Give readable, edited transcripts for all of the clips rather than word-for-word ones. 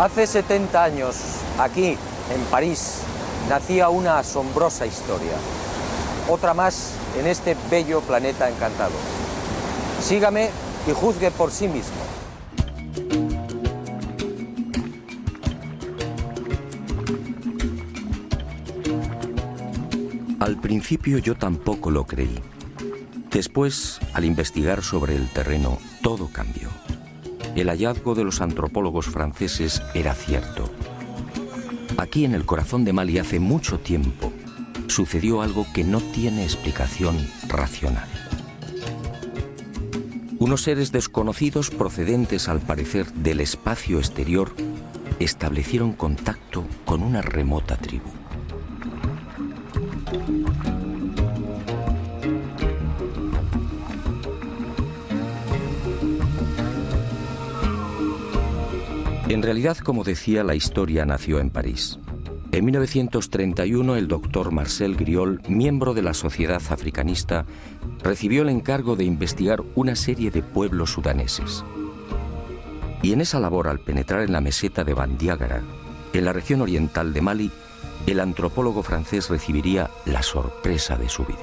Hace 70 años, aquí, en París, nacía una asombrosa historia. Otra más en este bello planeta encantado. Sígame y juzgue por sí mismo. Al principio yo tampoco lo creí. Después, al investigar sobre el terreno, todo cambió. El hallazgo de los antropólogos franceses era cierto. Aquí en el corazón de Mali hace mucho tiempo sucedió algo que no tiene explicación racional. Unos seres desconocidos procedentes al parecer del espacio exterior establecieron contacto con una remota tribu. En realidad, como decía, la historia nació en París. En 1931, el doctor Marcel Griol, miembro de la Sociedad Africanista, recibió el encargo de investigar una serie de pueblos sudaneses. Y en esa labor, al penetrar en la meseta de Bandiagara, en la región oriental de Mali, el antropólogo francés recibiría la sorpresa de su vida.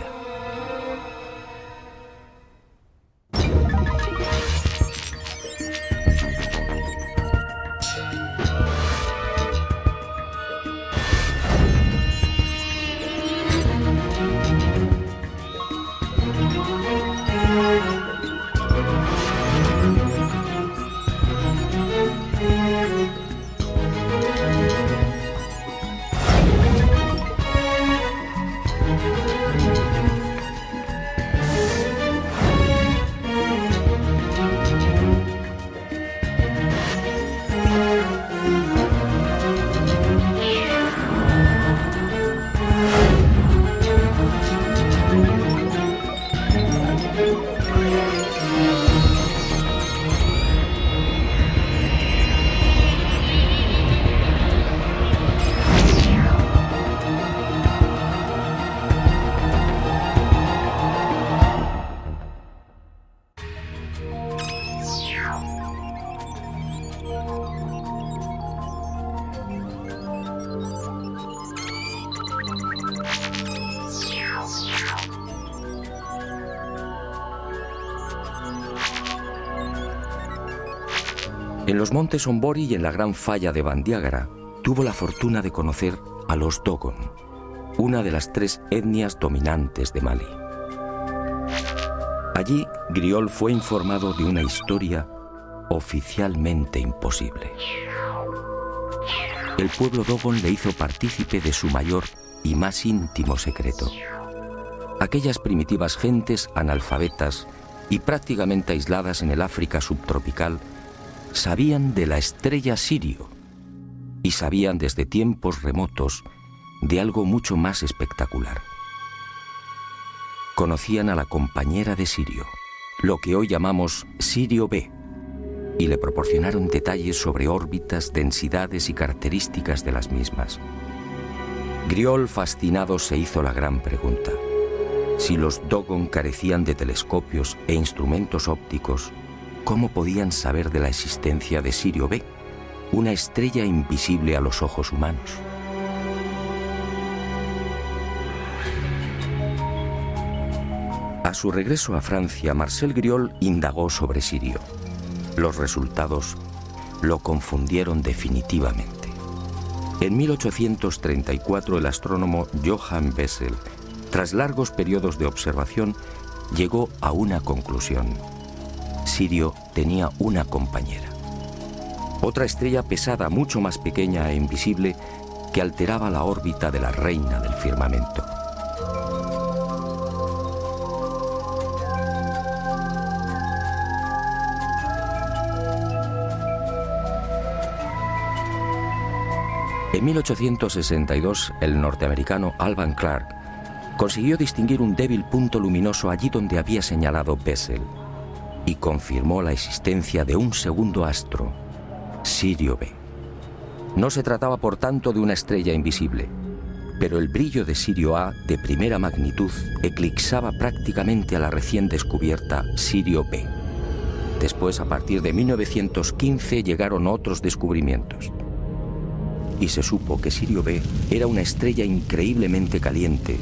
En los montes Ombori y en la gran falla de Bandiagara, tuvo la fortuna de conocer a los Dogon, una de las 3 etnias dominantes de Mali. Allí, Griol fue informado de una historia oficialmente imposible. El pueblo Dogon le hizo partícipe de su mayor y más íntimo secreto. Aquellas primitivas gentes analfabetas y prácticamente aisladas en el África subtropical sabían de la estrella Sirio y sabían desde tiempos remotos de algo mucho más espectacular. Conocían a la compañera de Sirio, lo que hoy llamamos Sirio B, y le proporcionaron detalles sobre órbitas, densidades y características de las mismas. Griol, fascinado, se hizo la gran pregunta: si los Dogon carecían de telescopios e instrumentos ópticos, ¿cómo podían saber de la existencia de Sirio B, una estrella invisible a los ojos humanos? A su regreso a Francia, Marcel Griol indagó sobre Sirio. Los resultados lo confundieron definitivamente. En 1834, el astrónomo Johann Bessel, tras largos periodos de observación, llegó a una conclusión: Sirio tenía una compañera. Otra estrella pesada, mucho más pequeña e invisible, que alteraba la órbita de la reina del firmamento. En 1862, el norteamericano Alvan Clark consiguió distinguir un débil punto luminoso allí donde había señalado Bessel y confirmó la existencia de un segundo astro, Sirio B. No se trataba, por tanto, de una estrella invisible, pero el brillo de Sirio A, de primera magnitud, eclipsaba prácticamente a la recién descubierta Sirio B. Después, a partir de 1915, llegaron otros descubrimientos. y se supo que Sirio B era una estrella increíblemente caliente,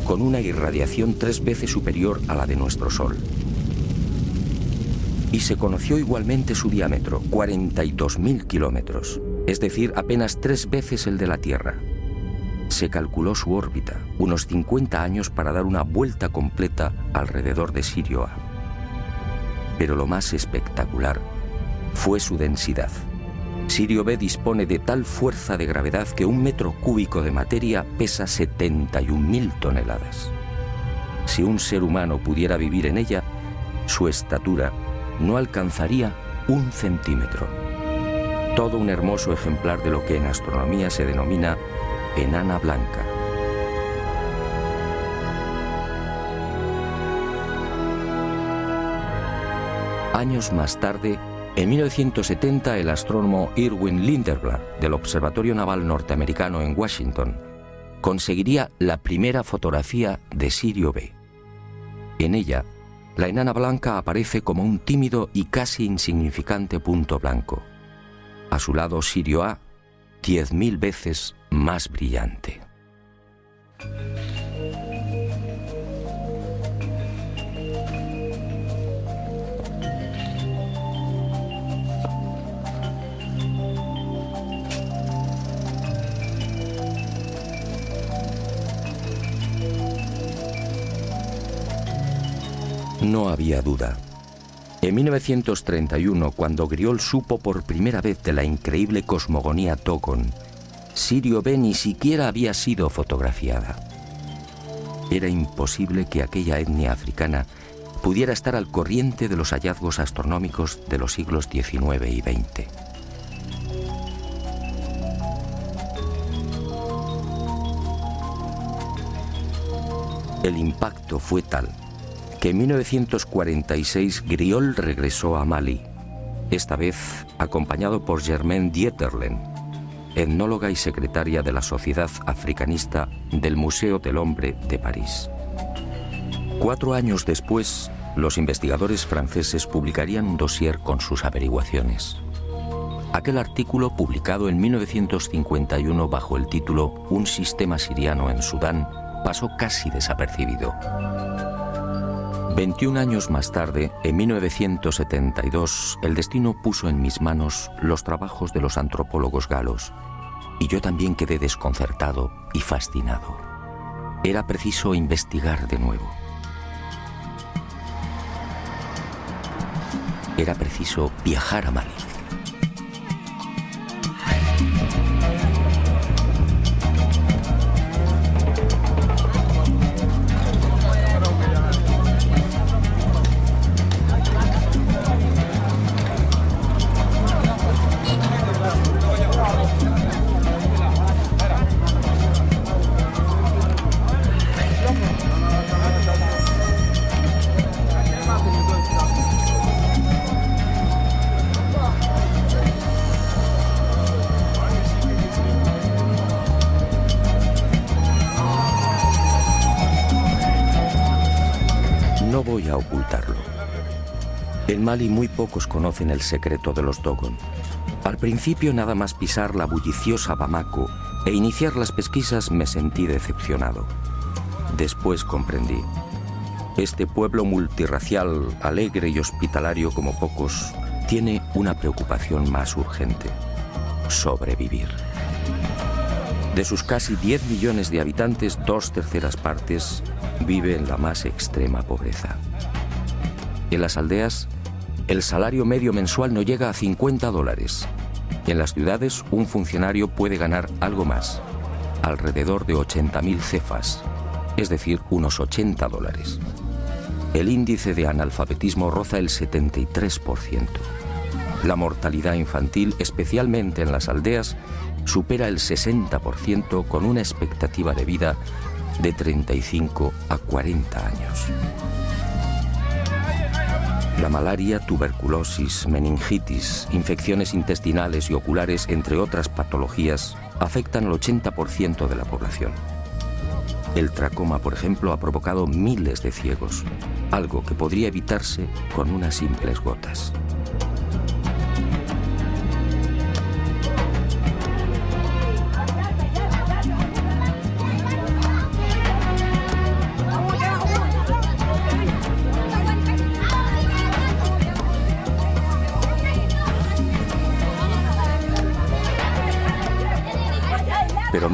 con una irradiación 3 veces superior a la de nuestro Sol. Y se conoció igualmente su diámetro, 42.000 kilómetros, es decir, apenas 3 veces el de la Tierra. Se calculó su órbita, unos 50 años para dar una vuelta completa alrededor de Sirio A. Pero lo más espectacular fue su densidad. Sirio B dispone de tal fuerza de gravedad que 1 metro cúbico de materia pesa 71.000 toneladas. Si un ser humano pudiera vivir en ella, su estatura no alcanzaría 1 centímetro. Todo un hermoso ejemplar de lo que en astronomía se denomina enana blanca. Años más tarde, en 1970, el astrónomo Irwin Lindenberg del Observatorio Naval Norteamericano en Washington conseguiría la primera fotografía de Sirio B. En ella, la enana blanca aparece como un tímido y casi insignificante punto blanco. A su lado, Sirio A, 10.000 veces más brillante. No había duda. En 1931, cuando Griol supo por primera vez de la increíble cosmogonía Dogon, Sirio B ni siquiera había sido fotografiada. Era imposible que aquella etnia africana pudiera estar al corriente de los hallazgos astronómicos de los siglos XIX y XX. El impacto fue tal que en 1946 Griol regresó a Mali, esta vez acompañado por Germaine Dieterlen, etnóloga y secretaria de la Sociedad Africanista del Museo del Hombre de París. 4 años después, los investigadores franceses publicarían un dossier con sus averiguaciones. Aquel artículo, publicado en 1951 bajo el título Un sistema siriano en Sudán, pasó casi desapercibido. 21 años más tarde, en 1972, el destino puso en mis manos los trabajos de los antropólogos galos, y yo también quedé desconcertado y fascinado. Era preciso investigar de nuevo. Era preciso viajar a Mali. No voy a ocultarlo. En Mali muy pocos conocen el secreto de los Dogon. Al principio, nada más pisar la bulliciosa Bamako e iniciar las pesquisas, me sentí decepcionado. Después comprendí. Este pueblo multirracial, alegre y hospitalario como pocos, tiene una preocupación más urgente: sobrevivir. De sus casi 10 millones de habitantes, 2/3 partes vive en la más extrema pobreza. En las aldeas, el salario medio mensual no llega a $50. En las ciudades, un funcionario puede ganar algo más, alrededor de 80.000 cefas, es decir, unos $80. El índice de analfabetismo roza el 73%. La mortalidad infantil, especialmente en las aldeas, supera el 60%, con una expectativa de vida de 35 a 40 años. La malaria, tuberculosis, meningitis, infecciones intestinales y oculares, entre otras patologías, afectan al 80% de la población. El tracoma, por ejemplo, ha provocado miles de ciegos, algo que podría evitarse con unas simples gotas.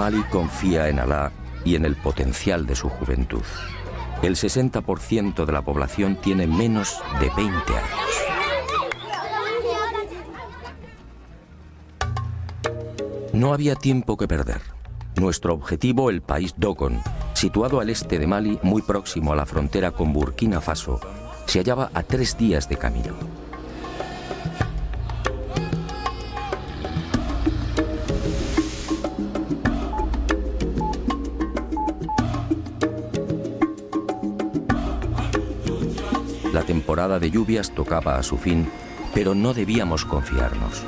Mali confía en Alá y en el potencial de su juventud. El 60% de la población tiene menos de 20 años. No había tiempo que perder. Nuestro objetivo, el país Dogon, situado al este de Mali, muy próximo a la frontera con Burkina Faso, se hallaba a 3 días de camino. La temporada de lluvias tocaba a su fin, pero no debíamos confiarnos.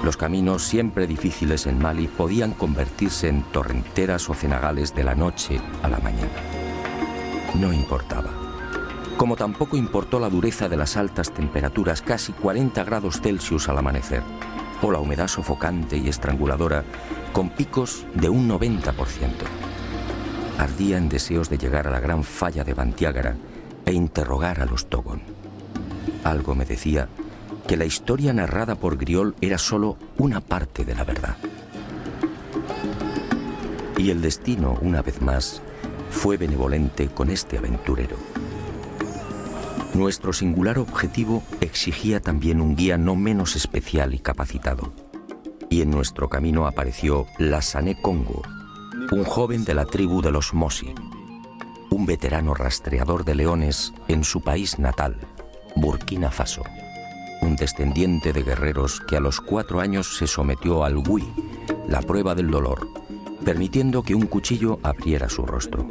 Los caminos, siempre difíciles en Mali, podían convertirse en torrenteras o cenagales de la noche a la mañana. No importaba. Como tampoco importó la dureza de las altas temperaturas, casi 40 grados Celsius al amanecer, o la humedad sofocante y estranguladora, con picos de un 90%. Ardía en deseos de llegar a la gran falla de Bandiagara e interrogar a los Dogon. Algo me decía que la historia narrada por Griol era solo una parte de la verdad. Y el destino, una vez más, fue benevolente con este aventurero. Nuestro singular objetivo exigía también un guía no menos especial y capacitado. Y en nuestro camino apareció Lassane Congo, un joven de la tribu de los Mosi, un veterano rastreador de leones en su país natal, Burkina Faso, un descendiente de guerreros que a los 4 años se sometió al Wui, la prueba del dolor, permitiendo que un cuchillo abriera su rostro.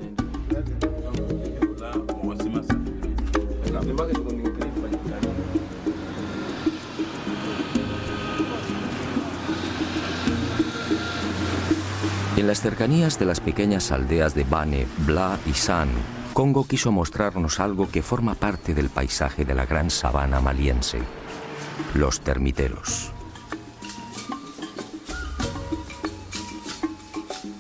En las cercanías de las pequeñas aldeas de Bane, Bla y San, Congo quiso mostrarnos algo que forma parte del paisaje de la gran sabana maliense: los termiteros.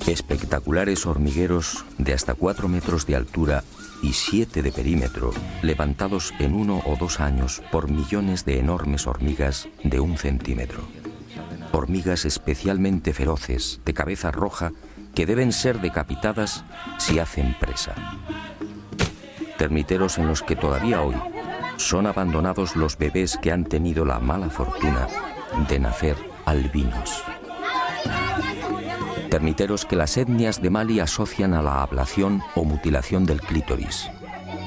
Espectaculares hormigueros de hasta 4 metros de altura y 7 de perímetro, levantados en 1 o 2 años por millones de enormes hormigas de 1 centímetro. Hormigas especialmente feroces, de cabeza roja, que deben ser decapitadas si hacen presa. Termiteros en los que todavía hoy son abandonados los bebés que han tenido la mala fortuna de nacer albinos. Termiteros que las etnias de Mali asocian a la ablación o mutilación del clítoris.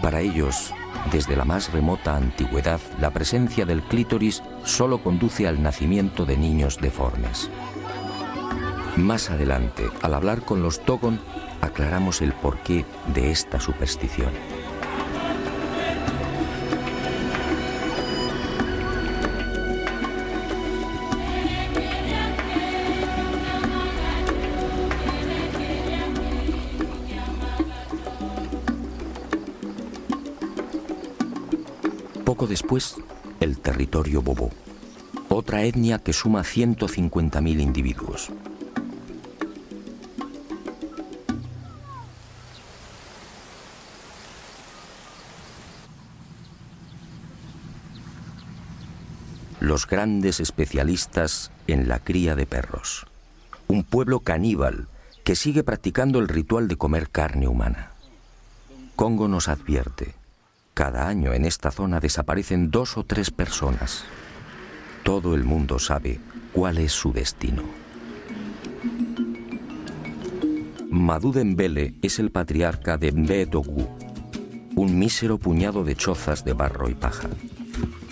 Para ellos, desde la más remota antigüedad, la presencia del clítoris solo conduce al nacimiento de niños deformes. Más adelante, al hablar con los Dogon, aclaramos el porqué de esta superstición. Poco después, el territorio Bobo, otra etnia que suma 150.000 individuos. Los grandes especialistas en la cría de perros. Un pueblo caníbal que sigue practicando el ritual de comer carne humana. Congo nos advierte: cada año en esta zona desaparecen 2 o 3 personas. Todo el mundo sabe cuál es su destino. Madou Dembélé es el patriarca de Mbé-Dougou, un mísero puñado de chozas de barro y paja.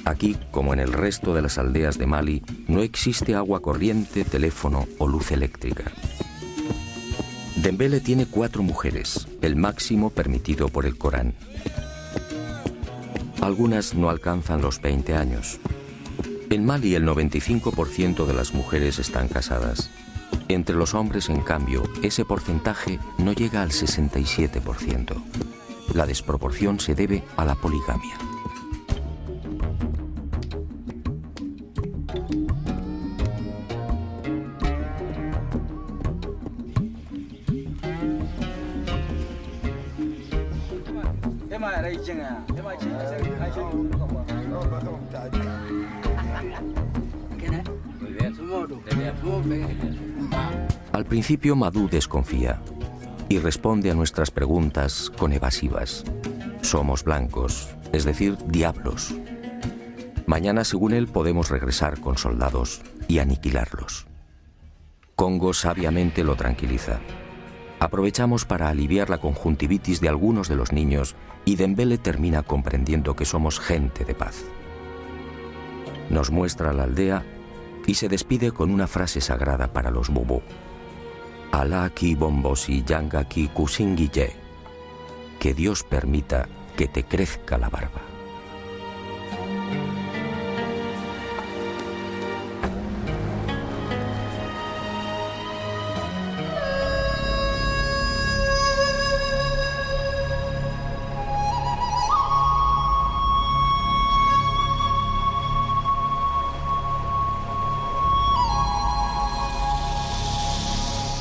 Aquí, como en el resto de las aldeas de Mali, no existe agua corriente, teléfono o luz eléctrica. Dembélé tiene 4 mujeres, el máximo permitido por el Corán. Algunas no alcanzan los 20 años. En Mali el 95% de las mujeres están casadas. Entre los hombres, en cambio, ese porcentaje no llega al 67%. La desproporción se debe a la poligamia. Muy bien. Al principio Madú desconfía y responde a nuestras preguntas con evasivas. Somos blancos, es decir, diablos. Mañana, según él, podemos regresar con soldados y aniquilarlos. Congo sabiamente lo tranquiliza. Aprovechamos para aliviar la conjuntivitis de algunos de los niños y Dembele termina comprendiendo que somos gente de paz. Nos muestra la aldea y se despide con una frase sagrada para los Bobo. Alá ki bombosi yanga ki kusingiye. Que Dios permita que te crezca la barba.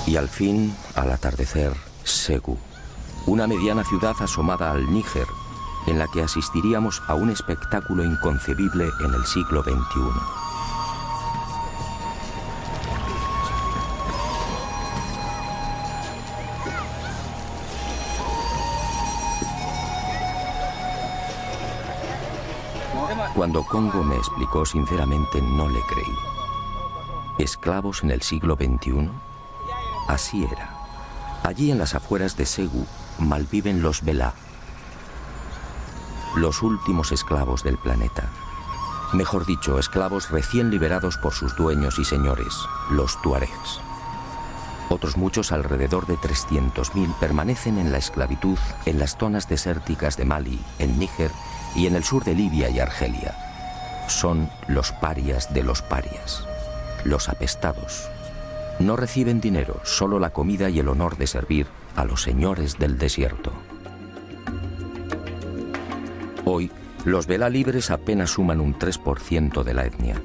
Y al fin, al atardecer, Ségou, una mediana ciudad asomada al Níger, en la que asistiríamos a un espectáculo inconcebible en el siglo XXI. Cuando Congo me explicó sinceramente, no le creí. ¿Esclavos en el siglo XXI? Así era. Allí en las afueras de Ségou malviven los Bela, los últimos esclavos del planeta. Mejor dicho, esclavos recién liberados por sus dueños y señores, los tuaregs. Otros muchos, alrededor de 300.000, permanecen en la esclavitud en las zonas desérticas de Mali, en Níger y en el sur de Libia y Argelia. Son los parias de los parias, los apestados. No reciben dinero, solo la comida y el honor de servir a los señores del desierto. Hoy, los Bela libres apenas suman un 3% de la etnia.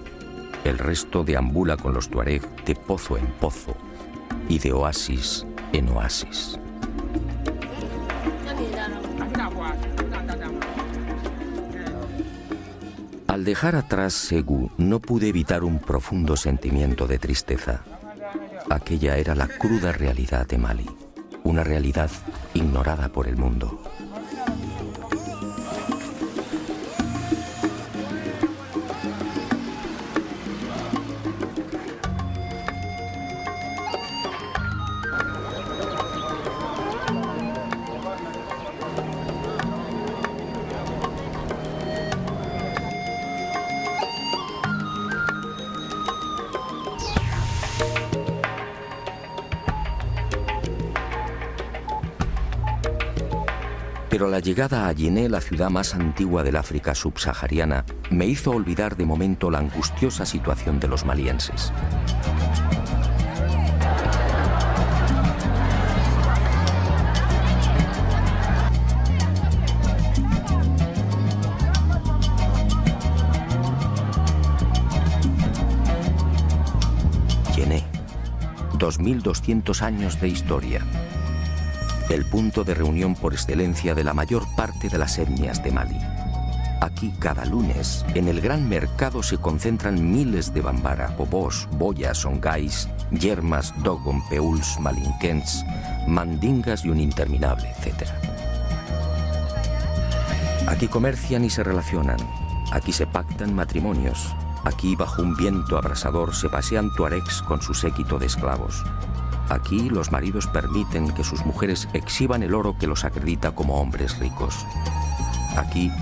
El resto deambula con los tuareg de pozo en pozo y de oasis en oasis. Al dejar atrás Ségou, no pude evitar un profundo sentimiento de tristeza. Aquella era la cruda realidad de Mali, una realidad ignorada por el mundo. Pero la llegada a Yené, la ciudad más antigua del África subsahariana, me hizo olvidar de momento la angustiosa situación de los malienses. Yené, 2200 años de historia. El punto de reunión por excelencia de la mayor parte de las etnias de Mali. Aquí, cada lunes, en el gran mercado se concentran miles de bambara, bobos, boyas, songais, yermas, dogon, peuls, malinquens, mandingas y un interminable etcétera. Aquí comercian y se relacionan. Aquí se pactan matrimonios. Aquí, bajo un viento abrasador, se pasean tuaregs con su séquito de esclavos. Aquí los maridos permiten que sus mujeres exhiban el oro que los acredita como hombres ricos. Aquí,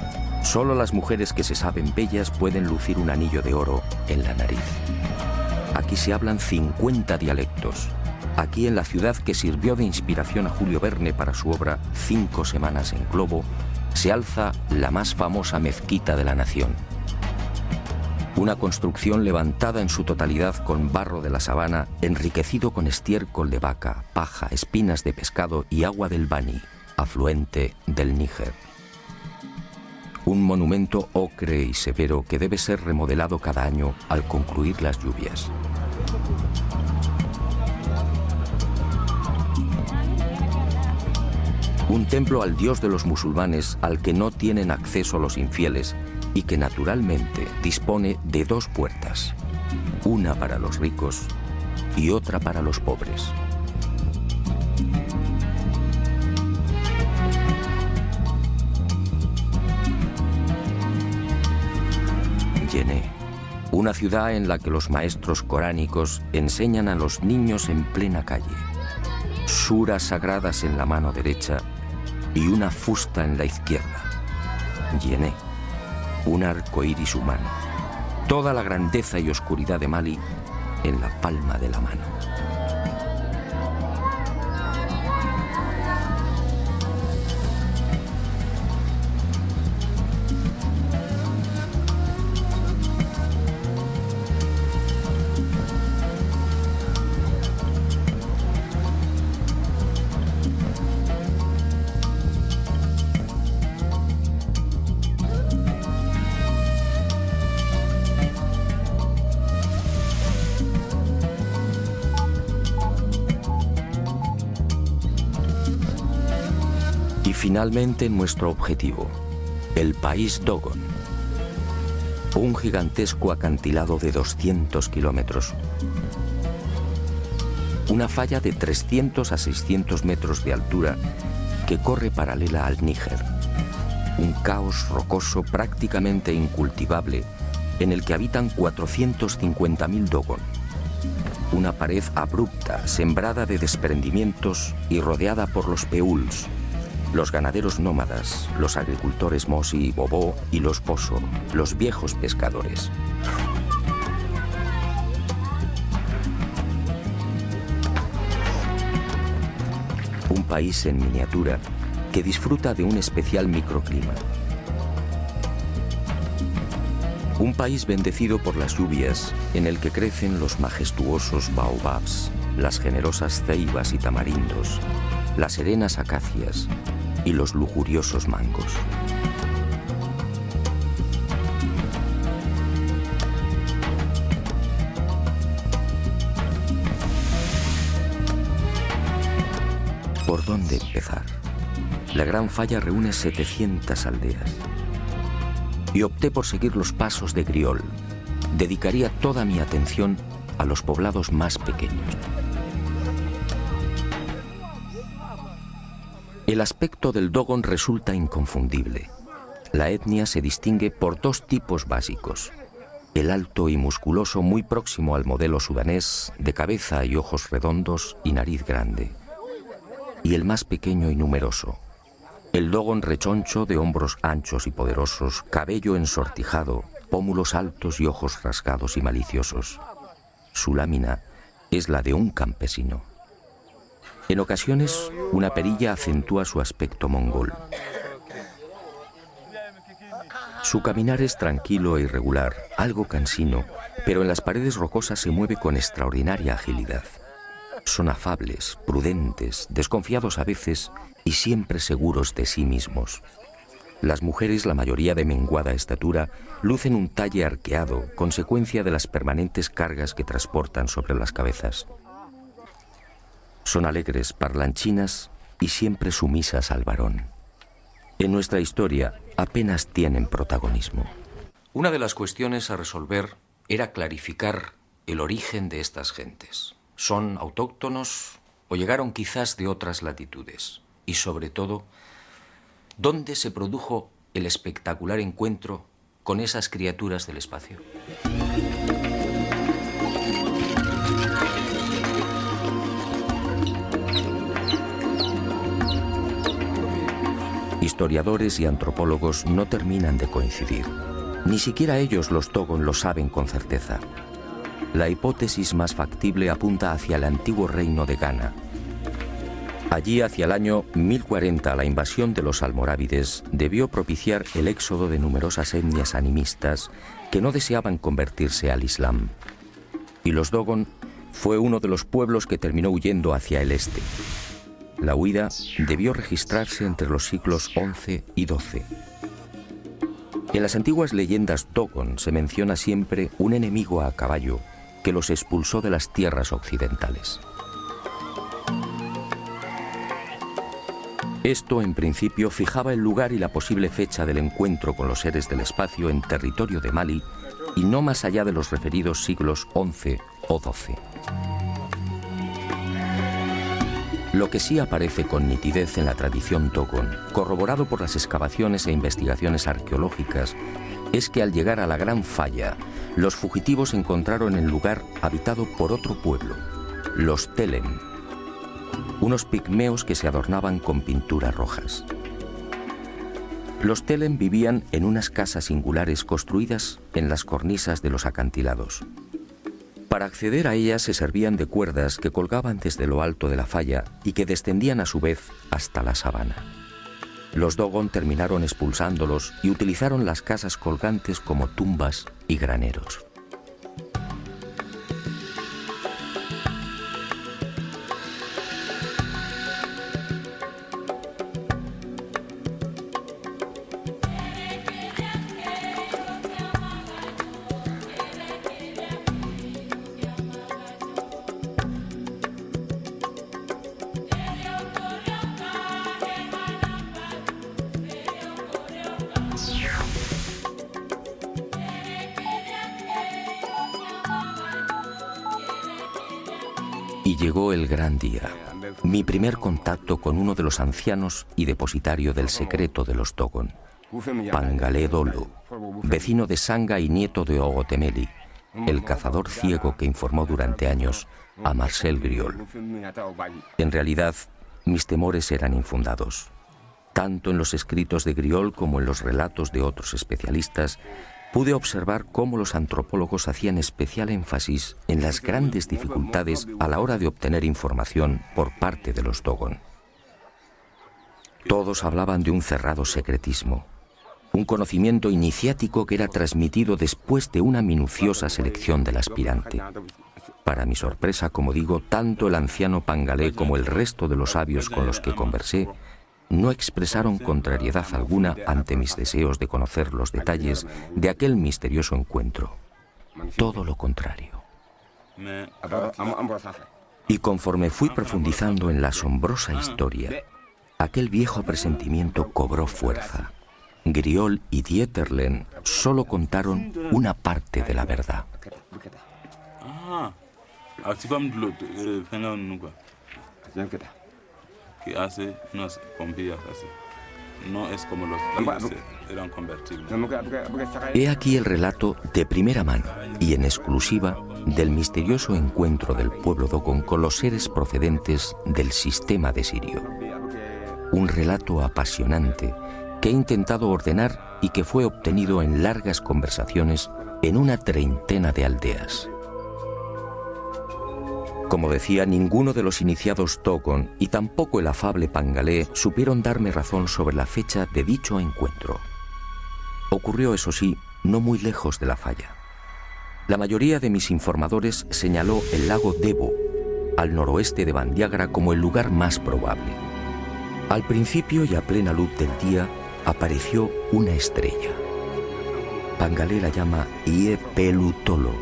solo las mujeres que se saben bellas pueden lucir un anillo de oro en la nariz. Aquí se hablan 50 dialectos. Aquí, en la ciudad que sirvió de inspiración a Julio Verne para su obra 5 semanas en globo, se alza la más famosa mezquita de la nación. Una construcción levantada en su totalidad con barro de la sabana, enriquecido con estiércol de vaca, paja, espinas de pescado y agua del Bani, afluente del Níger. Un monumento ocre y severo que debe ser remodelado cada año al concluir las lluvias. Un templo al dios de los musulmanes al que no tienen acceso los infieles y que naturalmente dispone de 2 puertas, una para los ricos y otra para los pobres. Yené, una ciudad en la que los maestros coránicos enseñan a los niños en plena calle, suras sagradas en la mano derecha y una fusta en la izquierda. Yené, un arco iris humano, toda la grandeza y oscuridad de Mali en la palma de la mano. Finalmente nuestro objetivo, el país Dogon, un gigantesco acantilado de 200 kilómetros, una falla de 300 a 600 metros de altura que corre paralela al Níger, un caos rocoso prácticamente incultivable en el que habitan 450.000 Dogon, una pared abrupta sembrada de desprendimientos y rodeada por los peuls, los ganaderos nómadas, los agricultores Mosi y Bobo y los Poso, los viejos pescadores. Un país en miniatura que disfruta de un especial microclima. Un país bendecido por las lluvias en el que crecen los majestuosos baobabs, las generosas ceibas y tamarindos, las serenas acacias y los lujuriosos mangos. ¿Por dónde empezar? La Gran Falla reúne 700 aldeas. Y opté por seguir los pasos de Griol. Dedicaría toda mi atención a los poblados más pequeños. El aspecto del Dogon resulta inconfundible. La etnia se distingue por dos tipos básicos. El alto y musculoso muy próximo al modelo sudanés, de cabeza y ojos redondos y nariz grande. Y el más pequeño y numeroso. El Dogon rechoncho de hombros anchos y poderosos, cabello ensortijado, pómulos altos y ojos rasgados y maliciosos. Su lámina es la de un campesino. En ocasiones, una perilla acentúa su aspecto mongol. Su caminar es tranquilo e irregular, algo cansino, pero en las paredes rocosas se mueve con extraordinaria agilidad. Son afables, prudentes, desconfiados a veces y siempre seguros de sí mismos. Las mujeres, la mayoría de menguada estatura, lucen un talle arqueado, consecuencia de las permanentes cargas que transportan sobre las cabezas. Son alegres, parlanchinas y siempre sumisas al varón. En nuestra historia apenas tienen protagonismo. Una de las cuestiones a resolver era clarificar el origen de estas gentes. ¿Son autóctonos o llegaron quizás de otras latitudes? Y sobre todo, ¿dónde se produjo el espectacular encuentro con esas criaturas del espacio? Historiadores y antropólogos no terminan de coincidir. Ni siquiera ellos, los Dogon, lo saben con certeza. La hipótesis más factible apunta hacia el antiguo reino de Ghana. Allí, hacia el año 1040, la invasión de los almorávides debió propiciar el éxodo de numerosas etnias animistas que no deseaban convertirse al Islam. Y los Dogon fue uno de los pueblos que terminó huyendo hacia el este. La huida debió registrarse entre los siglos XI y XII. En las antiguas leyendas Dogon se menciona siempre un enemigo a caballo que los expulsó de las tierras occidentales. Esto, en principio, fijaba el lugar y la posible fecha del encuentro con los seres del espacio en territorio de Mali y no más allá de los referidos siglos XI o XII. Lo que sí aparece con nitidez en la tradición Dogon, corroborado por las excavaciones e investigaciones arqueológicas, es que al llegar a la Gran Falla, los fugitivos encontraron el lugar habitado por otro pueblo, los Telen, unos pigmeos que se adornaban con pinturas rojas. Los Telen vivían en unas casas singulares construidas en las cornisas de los acantilados. Para acceder a ellas se servían de cuerdas que colgaban desde lo alto de la falla y que descendían a su vez hasta la sabana. Los Dogon terminaron expulsándolos y utilizaron las casas colgantes como tumbas y graneros. Y llegó el gran día, mi primer contacto con uno de los ancianos y depositario del secreto de los Dogon, Pangalé Dolo, vecino de Sanga y nieto de Ogotemeli, el cazador ciego que informó durante años a Marcel Griol. En realidad, mis temores eran infundados. Tanto en los escritos de Griol como en los relatos de otros especialistas, pude observar cómo los antropólogos hacían especial énfasis en las grandes dificultades a la hora de obtener información por parte de los Dogon. Todos hablaban de un cerrado secretismo, un conocimiento iniciático que era transmitido después de una minuciosa selección del aspirante. Para mi sorpresa, como digo, tanto el anciano Pangalé como el resto de los sabios con los que conversé no expresaron contrariedad alguna ante mis deseos de conocer los detalles de aquel misterioso encuentro. Todo lo contrario. Y conforme fui profundizando en la asombrosa historia, aquel viejo presentimiento cobró fuerza. Griol y Dieterlen solo contaron una parte de la verdad. Que hace nos convía así. No es como los que eran convertidos. He aquí el relato de primera mano y en exclusiva del misterioso encuentro del pueblo Dogon con los seres procedentes del sistema de Sirio. Un relato apasionante que he intentado ordenar y que fue obtenido en largas conversaciones en una treintena de aldeas. Como decía, ninguno de los iniciados Dogon y tampoco el afable Pangalé supieron darme razón sobre la fecha de dicho encuentro. Ocurrió, eso sí, no muy lejos de la falla. La mayoría de mis informadores señaló el lago Debo, al noroeste de Bandiagra, como el lugar más probable. Al principio y a plena luz del día apareció una estrella. Pangalé la llama Ie Pelu Tolo,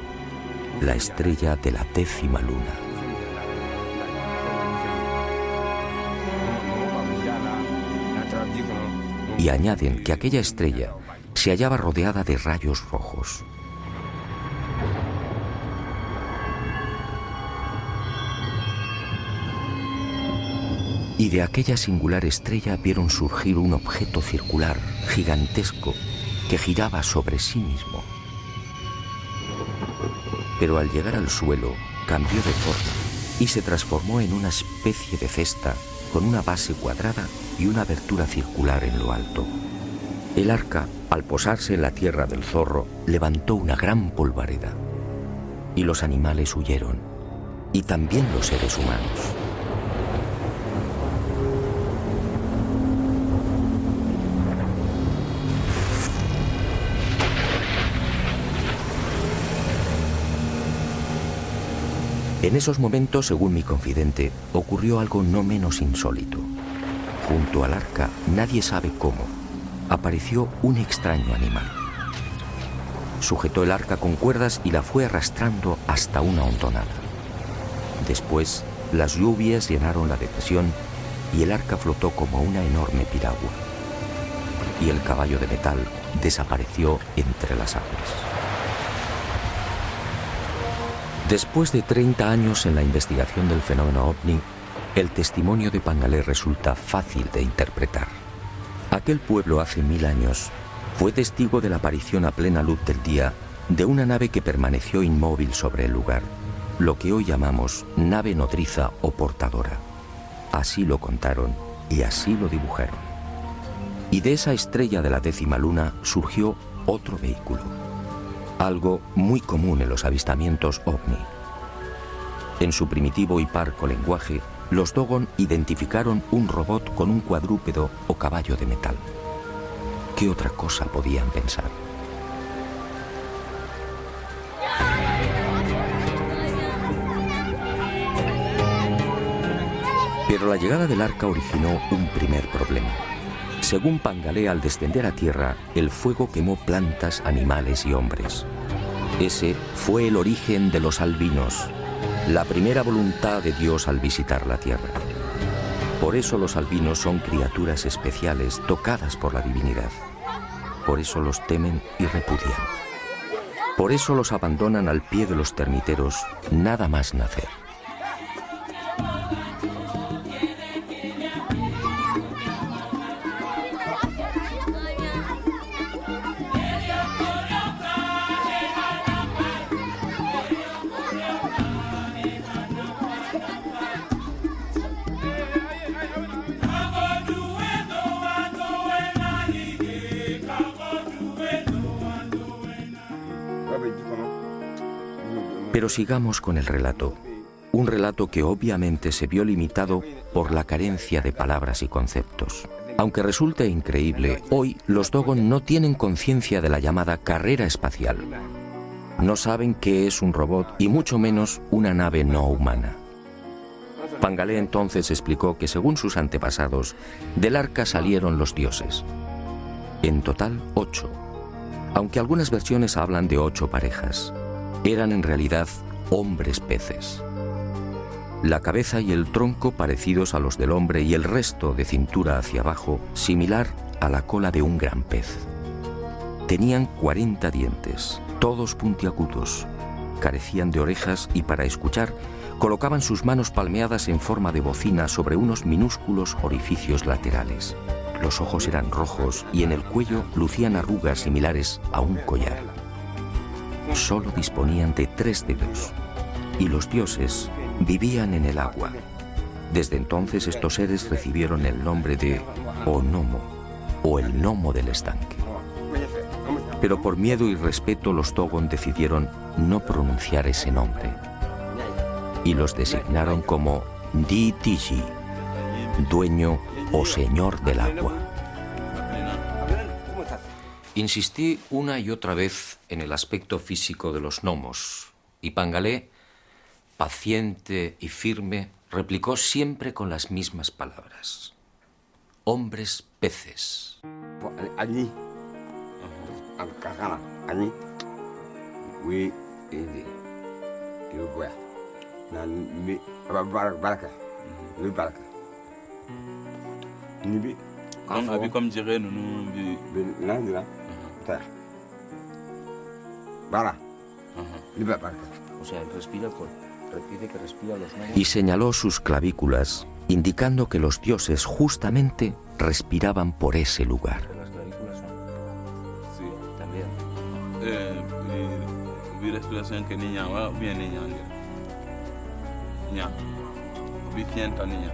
la estrella de la 10ª luna. Y añaden que aquella estrella se hallaba rodeada de rayos rojos. Y de aquella singular estrella vieron surgir un objeto circular, gigantesco, que giraba sobre sí mismo. Pero al llegar al suelo, cambió de forma y se transformó en una especie de cesta con una base cuadrada y una abertura circular en lo alto. El arca, al posarse en la tierra del zorro, levantó una gran polvareda. Y los animales huyeron, y también los seres humanos. En esos momentos, según mi confidente, ocurrió algo no menos insólito. Junto al arca, nadie sabe cómo, apareció un extraño animal. Sujetó el arca con cuerdas y la fue arrastrando hasta una hondonada. Después, las lluvias llenaron la depresión y el arca flotó como una enorme piragua. Y el caballo de metal desapareció entre las aguas. Después de 30 años en la investigación del fenómeno ovni, el testimonio de Pangalé resulta fácil de interpretar. Aquel pueblo hace 1000 años fue testigo de la aparición a plena luz del día de una nave que permaneció inmóvil sobre el lugar, lo que hoy llamamos nave nodriza o portadora. Así lo contaron y así lo dibujaron. Y de esa estrella de la 10ª luna surgió otro vehículo, algo muy común en los avistamientos ovni. En su primitivo y parco lenguaje, los Dogon identificaron un robot con un cuadrúpedo o caballo de metal. ¿Qué otra cosa podían pensar? Pero la llegada del arca originó un primer problema. Según Pangalé, al descender a tierra, el fuego quemó plantas, animales y hombres. Ese fue el origen de los albinos, la primera voluntad de Dios al visitar la tierra. Por eso los albinos son criaturas especiales tocadas por la divinidad. Por eso los temen y repudian. Por eso los abandonan al pie de los termiteros nada más nacer. Pero sigamos con el relato, un relato que obviamente se vio limitado por la carencia de palabras y conceptos. Aunque resulte increíble, hoy los Dogon no tienen conciencia de la llamada carrera espacial. No saben qué es un robot y mucho menos una nave no humana. Pangalé entonces explicó que según sus antepasados, del arca salieron los dioses. En total, 8. Aunque algunas versiones hablan de 8 parejas. Eran en realidad hombres peces. La cabeza y el tronco parecidos a los del hombre y el resto de cintura hacia abajo similar a la cola de un gran pez. Tenían 40 dientes, todos puntiagudos, carecían de orejas y para escuchar colocaban sus manos palmeadas en forma de bocina sobre unos minúsculos orificios laterales. Los ojos eran rojos y en el cuello lucían arrugas similares a un collar. Solo disponían de 3 dedos y los dioses vivían en el agua. Desde entonces estos seres recibieron el nombre de Onomo o el gnomo del estanque. Pero por miedo y respeto los Dogon decidieron no pronunciar ese nombre y los designaron como Di-Tiji, dueño o señor del agua. Insistí una y otra vez en el aspecto físico de los gnomos y Pangalé, paciente y firme, replicó siempre con las mismas palabras. Hombres peces. Allí, allí, O sea, repite que respira los gnomos. Y señaló sus clavículas, indicando que los dioses justamente respiraban por ese lugar. Las clavículas son. Sí. También. Vi respiración que niña va bien niña. Niña. Vi fienta niña.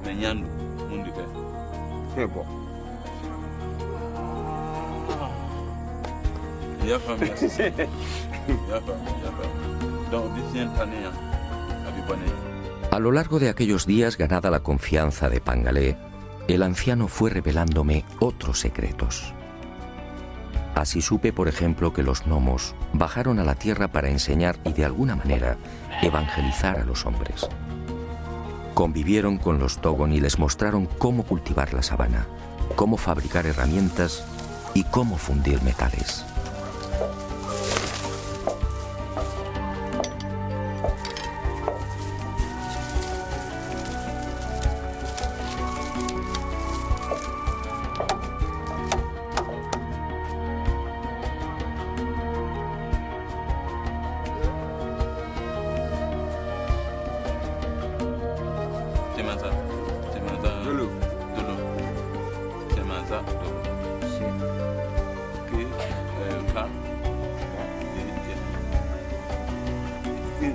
Meñando. Mundi que. qué bo. Ya familia. Ya familia. Donc vi fienta niña. Abi bone. A lo largo de aquellos días, ganada la confianza de Pangalé, el anciano fue revelándome otros secretos. Así supe, por ejemplo, que los gnomos bajaron a la tierra para enseñar y de alguna manera evangelizar a los hombres. Convivieron con los Dogon y les mostraron cómo cultivar la sabana, cómo fabricar herramientas y cómo fundir metales.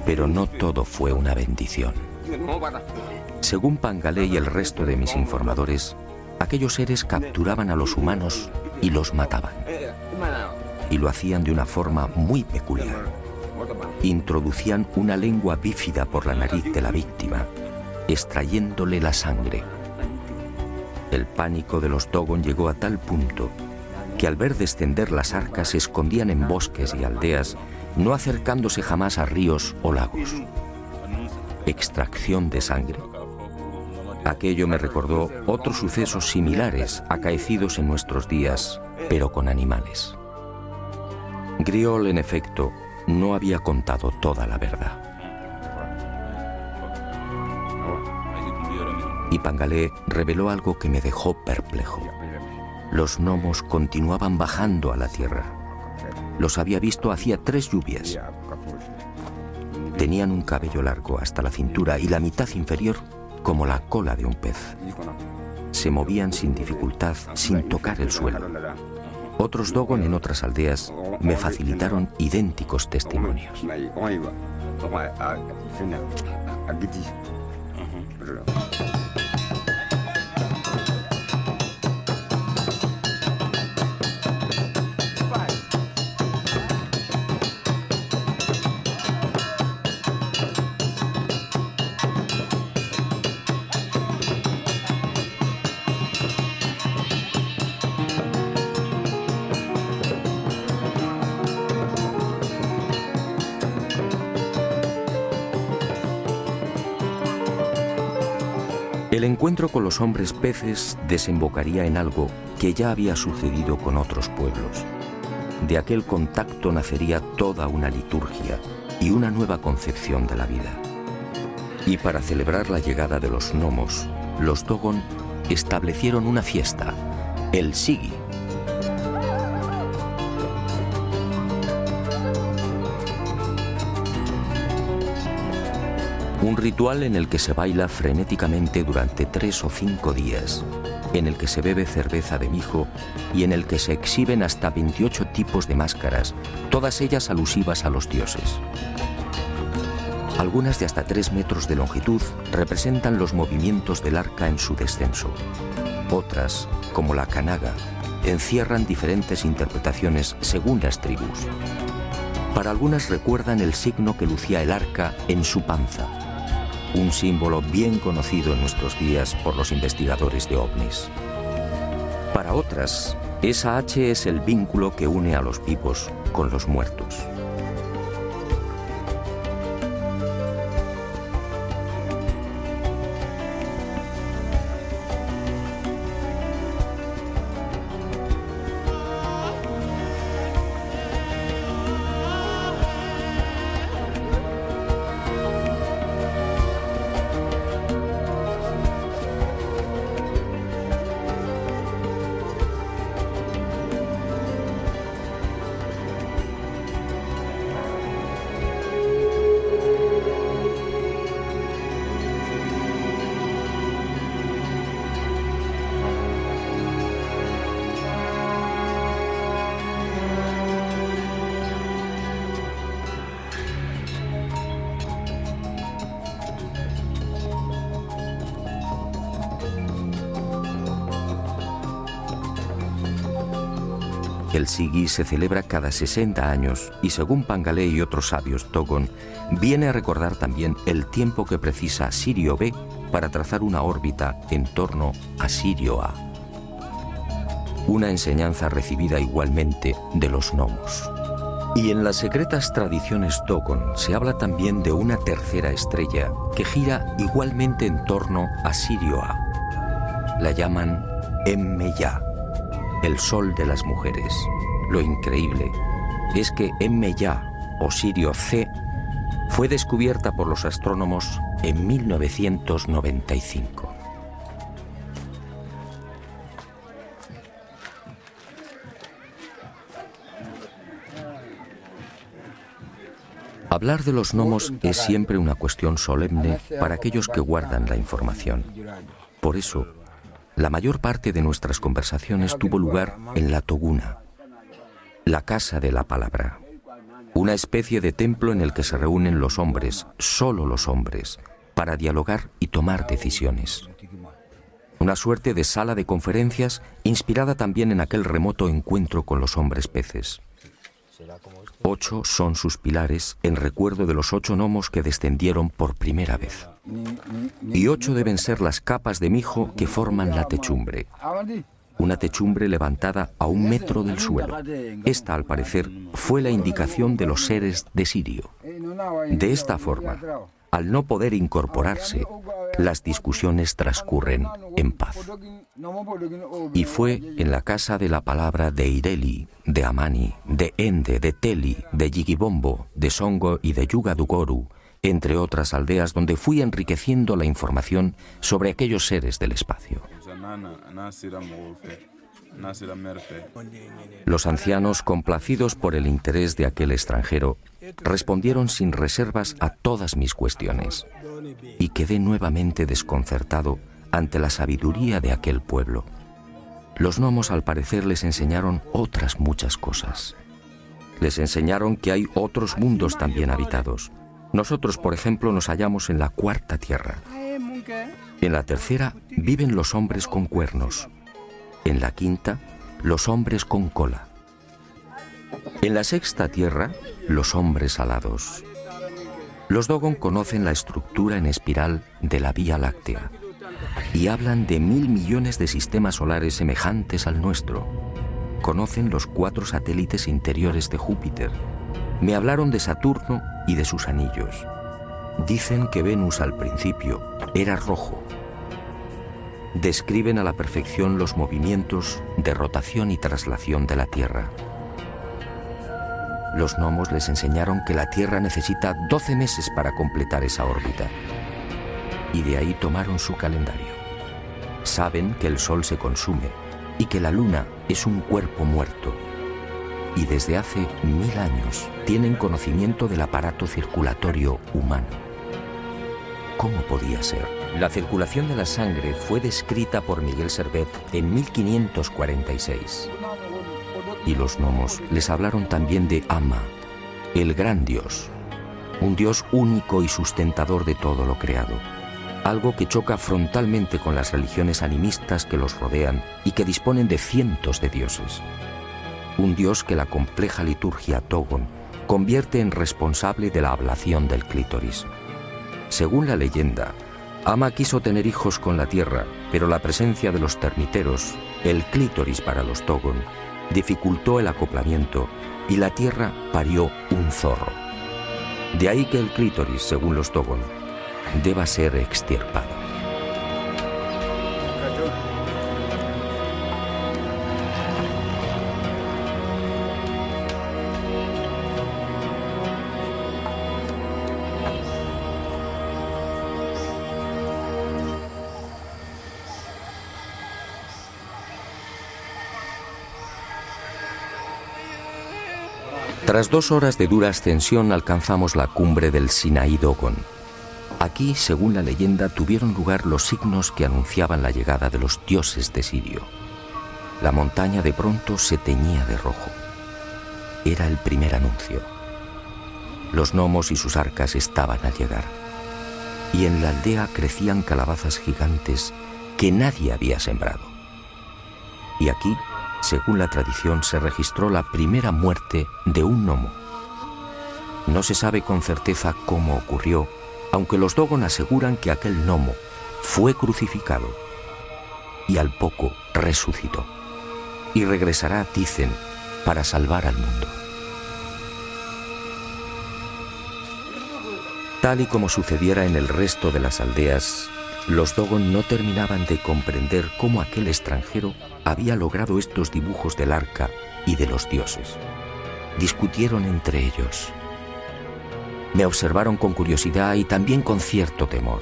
Pero no todo fue una bendición. Según Pangalé y el resto de mis informadores, aquellos seres capturaban a los humanos y los mataban. Y lo hacían de una forma muy peculiar. Introducían una lengua bífida por la nariz de la víctima, extrayéndole la sangre. El pánico de los Dogon llegó a tal punto que al ver descender las arcas se escondían en bosques y aldeas, no acercándose jamás a ríos o lagos. Extracción de sangre. Aquello me recordó otros sucesos similares acaecidos en nuestros días, pero con animales. Griol, en efecto, no había contado toda la verdad. Y Pangalé reveló algo que me dejó perplejo. Los gnomos continuaban bajando a la tierra. Los había visto hacía 3 lluvias. Tenían un cabello largo hasta la cintura y la mitad inferior como la cola de un pez. Se movían sin dificultad, sin tocar el suelo. Otros Dogon en otras aldeas me facilitaron idénticos testimonios. El encuentro con los hombres peces desembocaría en algo que ya había sucedido con otros pueblos. De aquel contacto nacería toda una liturgia y una nueva concepción de la vida. Y para celebrar la llegada de los gnomos, los Dogon establecieron una fiesta, el Sigi. Un ritual en el que se baila frenéticamente durante 3 o 5 días, en el que se bebe cerveza de mijo y en el que se exhiben hasta 28 tipos de máscaras, todas ellas alusivas a los dioses. Algunas de hasta 3 metros de longitud representan los movimientos del arca en su descenso. Otras, como la Kanaga, encierran diferentes interpretaciones según las tribus. Para algunas recuerdan el signo que lucía el arca en su panza, un símbolo bien conocido en nuestros días por los investigadores de ovnis. Para otras, esa H es el vínculo que une a los vivos con los muertos. El Sigi se celebra cada 60 años y, según Pangalé y otros sabios Dogon, viene a recordar también el tiempo que precisa Sirio B para trazar una órbita en torno a Sirio A. Una enseñanza recibida igualmente de los gnomos. Y en las secretas tradiciones Dogon se habla también de una tercera estrella que gira igualmente en torno a Sirio A. La llaman Emmeya, el sol de las mujeres. Lo increíble es que Emmeya, o Sirio C, fue descubierta por los astrónomos en 1995. Hablar de los gnomos es siempre una cuestión solemne para aquellos que guardan la información. Por eso, La mayor parte de nuestras conversaciones tuvo lugar en la Toguna, la casa de la palabra, una especie de templo en el que se reúnen los hombres, solo los hombres, para dialogar y tomar decisiones. Una suerte de sala de conferencias inspirada también en aquel remoto encuentro con los hombres peces. 8 son sus pilares en recuerdo de los 8 gnomos que descendieron por primera vez. Y 8 deben ser las capas de mijo que forman la techumbre. Una techumbre levantada a 1 metro del suelo. Esta, al parecer, fue la indicación de los seres de Sirio. De esta forma, al no poder incorporarse, las discusiones transcurren en paz. Y fue en la casa de la palabra de Ireli, de Amani, de Ende, de Teli, de Yigibombo, de Songo y de Yugadugoru, entre otras aldeas donde fui enriqueciendo la información sobre aquellos seres del espacio. Los ancianos, complacidos por el interés de aquel extranjero, respondieron sin reservas a todas mis cuestiones, y quedé nuevamente desconcertado ante la sabiduría de aquel pueblo. Los gnomos, al parecer, les enseñaron otras muchas cosas. Les enseñaron que hay otros mundos también habitados. Nosotros, por ejemplo, nos hallamos en la 4ª tierra. En la 3ª viven los hombres con cuernos. En la 5ª, los hombres con cola. En la 6ª tierra, los hombres alados. Los Dogon conocen la estructura en espiral de la Vía Láctea y hablan de 1000 millones de sistemas solares semejantes al nuestro. Conocen los 4 satélites interiores de Júpiter. Me hablaron de Saturno y de sus anillos. Dicen que Venus al principio era rojo. Describen a la perfección los movimientos de rotación y traslación de la Tierra. Los gnomos les enseñaron que la Tierra necesita 12 meses para completar esa órbita. Y de ahí tomaron su calendario. Saben que el Sol se consume y que la Luna es un cuerpo muerto. Y desde hace 1000 años tienen conocimiento del aparato circulatorio humano. ¿Cómo podía ser? La circulación de la sangre fue descrita por Miguel Servet en 1546. Y los gnomos les hablaron también de Ama, el gran Dios, un Dios único y sustentador de todo lo creado, algo que choca frontalmente con las religiones animistas que los rodean y que disponen de cientos de dioses. Un Dios que la compleja liturgia Dogon convierte en responsable de la ablación del clítoris. Según la leyenda, Ama quiso tener hijos con la tierra, pero la presencia de los termiteros, el clítoris para los Dogon, dificultó el acoplamiento y la tierra parió un zorro. De ahí que el clítoris, según los Dogon, deba ser extirpado. Tras 2 horas de dura ascensión alcanzamos la cumbre del Sinaí Dogon. Aquí, según la leyenda, tuvieron lugar los signos que anunciaban la llegada de los dioses de Sirio. La montaña de pronto se teñía de rojo. Era el primer anuncio. Los gnomos y sus arcas estaban al llegar. Y en la aldea crecían calabazas gigantes que nadie había sembrado. Y aquí, según la tradición, se registró la primera muerte de un gnomo. No se sabe con certeza cómo ocurrió, aunque los Dogon aseguran que aquel gnomo fue crucificado y al poco resucitó. Y regresará, dicen, para salvar al mundo. Tal y como sucediera en el resto de las aldeas, los Dogon no terminaban de comprender cómo aquel extranjero había logrado estos dibujos del arca y de los dioses. Discutieron entre ellos. Me observaron con curiosidad y también con cierto temor.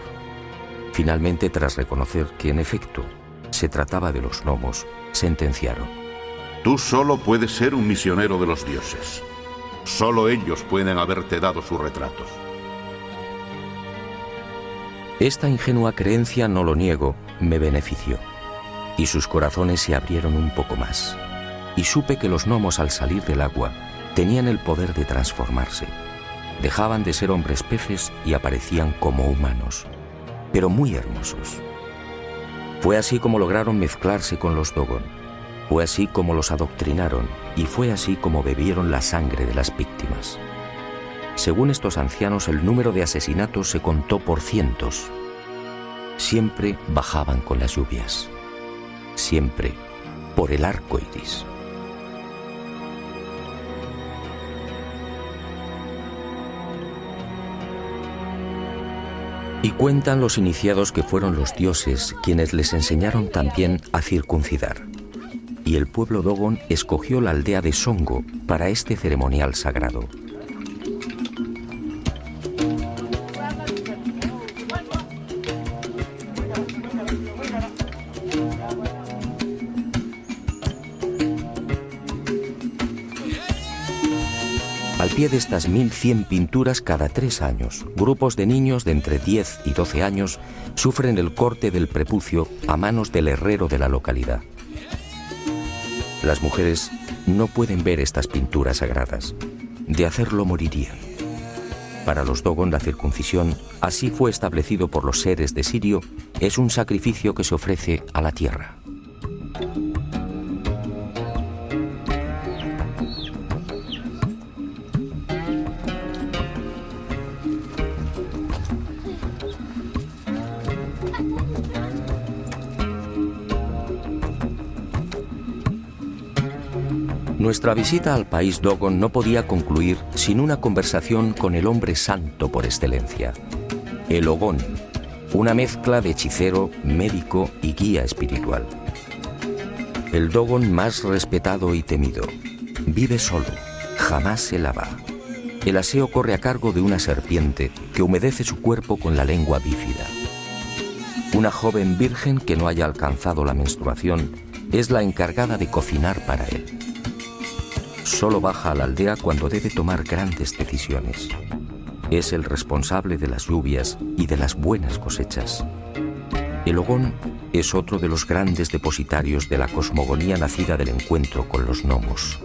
Finalmente, tras reconocer que en efecto se trataba de los gnomos, sentenciaron: Tú solo puedes ser un misionero de los dioses. Solo ellos pueden haberte dado sus retratos. Esta ingenua creencia, no lo niego, me benefició. y sus corazones se abrieron un poco más. Y supe que los gnomos al salir del agua tenían el poder de transformarse. Dejaban de ser hombres peces y aparecían como humanos, pero muy hermosos. Fue así como lograron mezclarse con los Dogon. Fue así como los adoctrinaron y fue así como bebieron la sangre de las víctimas. Según estos ancianos, el número de asesinatos se contó por cientos. Siempre bajaban con las lluvias. Siempre por el arco iris. Y cuentan los iniciados que fueron los dioses quienes les enseñaron también a circuncidar. Y el pueblo Dogon escogió la aldea de Songo para este ceremonial sagrado. Al pie de estas 1100 pinturas, cada 3 años, grupos de niños de entre 10 y 12 años sufren el corte del prepucio a manos del herrero de la localidad. Las mujeres no pueden ver estas pinturas sagradas. De hacerlo morirían. Para los Dogon, la circuncisión, así fue establecido por los seres de Sirio, es un sacrificio que se ofrece a la tierra. Nuestra visita al país Dogon no podía concluir sin una conversación con el hombre santo por excelencia, el Ogón, una mezcla de hechicero, médico y guía espiritual. El Dogon más respetado y temido. Vive solo, jamás se lava. El aseo corre a cargo de una serpiente que humedece su cuerpo con la lengua bífida. Una joven virgen que no haya alcanzado la menstruación es la encargada de cocinar para él. Solo baja a la aldea cuando debe tomar grandes decisiones. Es el responsable de las lluvias y de las buenas cosechas. El Ogón es otro de los grandes depositarios de la cosmogonía nacida del encuentro con los gnomos.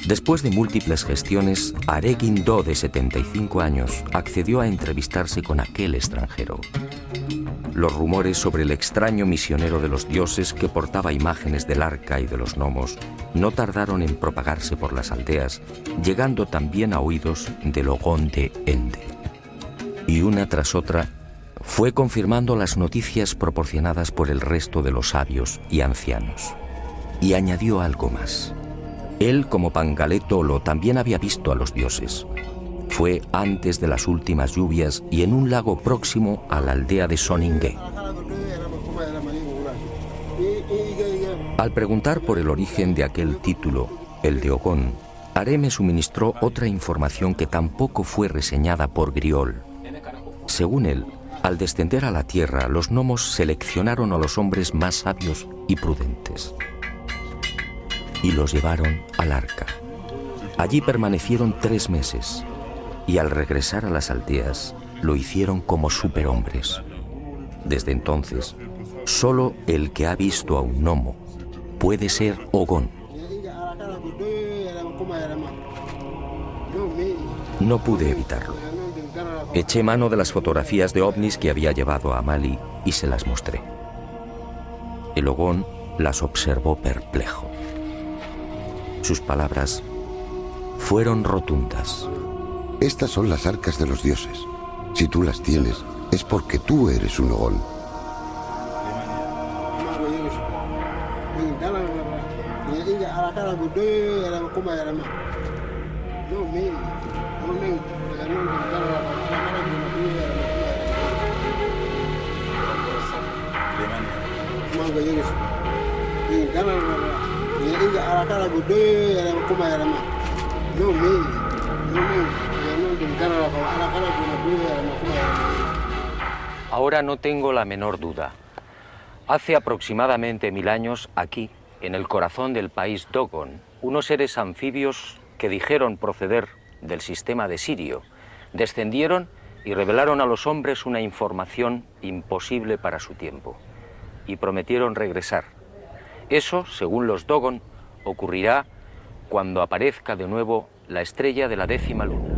Después de múltiples gestiones, Aregin Do, de 75 años, accedió a entrevistarse con aquel extranjero. Los rumores sobre el extraño misionero de los dioses que portaba imágenes del arca y de los gnomos no tardaron en propagarse por las aldeas, llegando también a oídos del Ogón de Ende. Y una tras otra fue confirmando las noticias proporcionadas por el resto de los sabios y ancianos. Y añadió algo más. Él, como Pangalé Tolo, también había visto a los dioses. Fue antes de las últimas lluvias y en un lago próximo a la aldea de Soningue. Al preguntar por el origen de aquel título, el de Ogón, Are me suministró otra información que tampoco fue reseñada por Griol. Según él, al descender a la tierra, los gnomos seleccionaron a los hombres más sabios y prudentes y los llevaron al arca. Allí permanecieron 3 meses. Y al regresar a las aldeas, lo hicieron como superhombres. Desde entonces, solo el que ha visto a un gnomo puede ser Ogón. No pude evitarlo. Eché mano de las fotografías de ovnis que había llevado a Mali y se las mostré. El Ogón las observó perplejo. Sus palabras fueron rotundas. Estas son las arcas de los dioses. Si tú las tienes, es porque tú eres un Ogón. Ahora no tengo la menor duda. Hace aproximadamente 1000 años, aquí, en el corazón del país Dogon, unos seres anfibios que dijeron proceder del sistema de Sirio, descendieron y revelaron a los hombres una información imposible para su tiempo. y prometieron regresar. Eso, según los Dogon, ocurrirá cuando aparezca de nuevo la estrella de la 10ª luna.